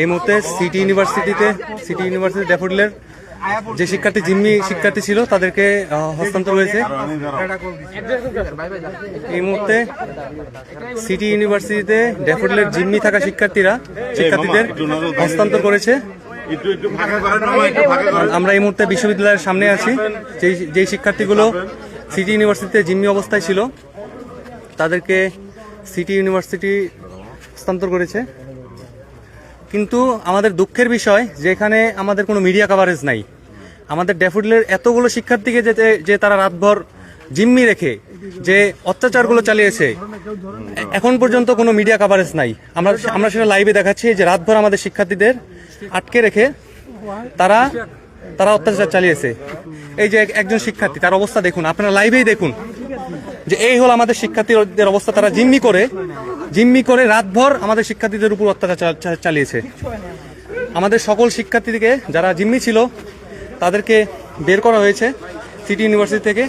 এই মুহূর্তে city university ড্যাফোডিলের যে শিক্ষার্থী জিম্মি শিক্ষার্থী ছিল তাদেরকে হস্তান্তর হয়েছে। এই মুহূর্তে সিটি ইউনিভার্সিটিতে ড্যাফোডিলের জিম্মি থাকা শিক্ষার্থীদের হস্তান্তর করেছে। আমরা এই মুহূর্তে বিশ্ববিদ্যালয়ের সামনে আছি। যেই শিক্ষার্থীগুলো সিটি ইউনিভার্সিটিতে জিম্মি অবস্থায় ছিল তাদেরকে সিটি ইউনিভার্সিটি হস্তান্তর করেছে। কিন্তু আমাদের দুঃখের বিষয় যে এখানে আমাদের কোনো মিডিয়া কভারেজ নাই। আমাদের ড্যাফোডিলের এতগুলো শিক্ষার্থীকে যে তারা রাতভর জিম্মি রেখে যে অত্যাচারগুলো চালিয়েছে, এখন পর্যন্ত কোনো মিডিয়া কভারেজ নাই। আমরা সেটা লাইভে দেখাচ্ছি যে রাতভর আমাদের শিক্ষার্থীদের আটকে রেখে তারা অত্যাচার চালিয়েছে। এই যে একজন শিক্ষার্থী, তার অবস্থা দেখুন, আপনারা লাইভেই দেখুন যে এই হলো আমাদের শিক্ষার্থীদের অবস্থা। তারা জিম্মি করে রাতভর আমাদের শিক্ষার্থীদের উপর অত্যাচার চালিয়েছে। আমাদের সকল শিক্ষার্থীদেরকে যারা জিম্মি ছিল তাদেরকে বের করা হয়েছে সিটি ইউনিভার্সিটি থেকে।